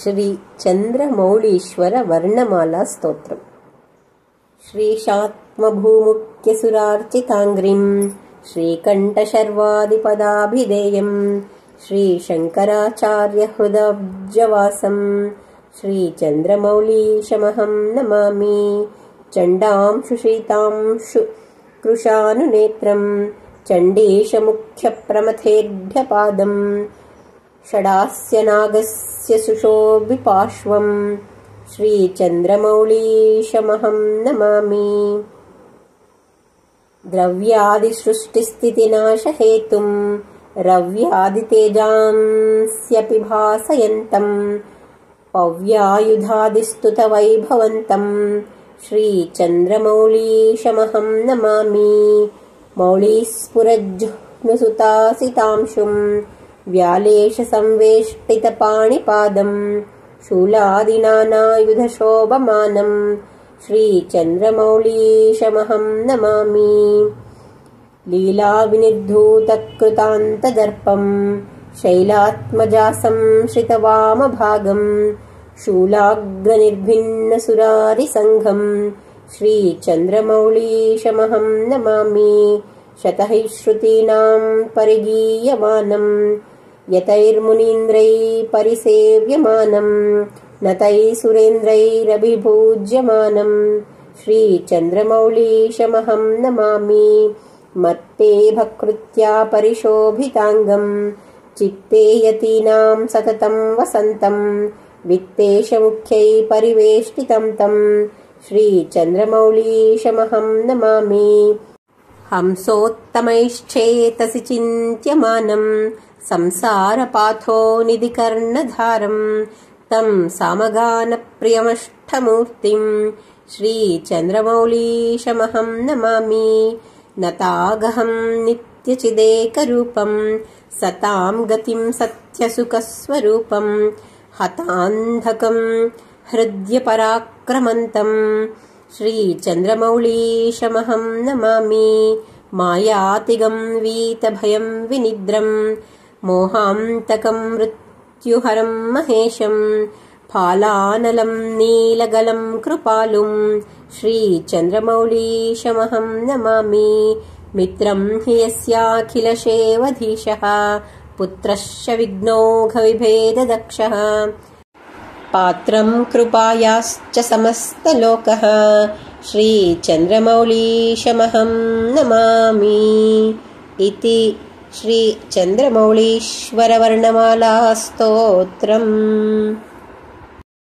श्री चंद्रमौळीश्वर वर्णमाला स्तोत्रम्। श्रीशात्मभूमुख्यसुरार्चिताङ्ग्रिं श्रीकण्ठशर्वादिपदाभिधेयं श्रीशङ्कराचार्यहृदब्जवासं श्रीचन्द्रमौळीशमहं नमामि। चण्डांशुशीतांशु कृशानुनेत्रं चण्डीशमुख्यप्रमथेभ्यपादं षडास्य नागस्य सुशोभिपार्श्वं श्रीचन्द्रमौळीशमहं नमामि। द्रव्यादिसृष्टिस्थितिनाशहेतुं रव्यादितेजांस्यपि भासयन्तं पव्यायुधादिस्तुतवैभवन्तं श्रीचन्द्रमौळीशमहं नमामि। मौळीस्फुरज्जुह्नुसुतासितांशुं व्यालेशसंवेष्टितपाणिपादं शूलादिनानायुधशोभमानं श्रीचन्द्रमौळीशमहं नमामि। लीलाविनिर्धूतकृतान्तदर्पं शैलात्मजासं श्रितवामभागं शूलाग्रनिर्भिन्नसुरारिसङ्घं श्रीचन्द्रमौळीशमहं नमामि। शतैश्श्रुतीनां परिगीयमानं यतैर्मुनीन्द्रैः परिसेव्यमानं नतैः सुरेन्द्रैरभिपूज्यमानं श्रीचन्द्रमौळीशमहं नमामि। मत्ते भकृत्या परिशोभिताङ्गं चित्ते यतीनां सततं वसन्तं वित्तेशमुख्यैः परिवेष्टितं तं श्रीचन्द्रमौळीशमहं नमामि। हंसोत्तमैश्चेतसि चिन्त्यमानं संसारपाथो निधिकर्णधारं तं सामगानप्रियमष्टमूर्तिं श्रीचन्द्रमौळीशमहं नमामि। नतागहं नित्यचिदेकरूपं सतां गतिं सत्यसुखस्वरूपं हतान्धकं हृद्यपराक्रमन्तं श्रीचन्द्रमौळीशमहं नमामि। मायातिगं वीतभयं विनिद्रं मोहान्तकं मृत्युहरं महेशं फालानलं नीलगलं कृपालुं श्रीचन्द्रमौळीशमहं नमामि। मित्रं हि यस्याखिलशेवधीशः पुत्रश्च विघ्नौघविभेददक्षः पात्रं कृपायाश्च समस्तलोकः श्रीचन्द्रमौळीशमहं नमामि। इति श्रीचन्द्रमौळीश्वर वर्णमाला स्तोत्रम्।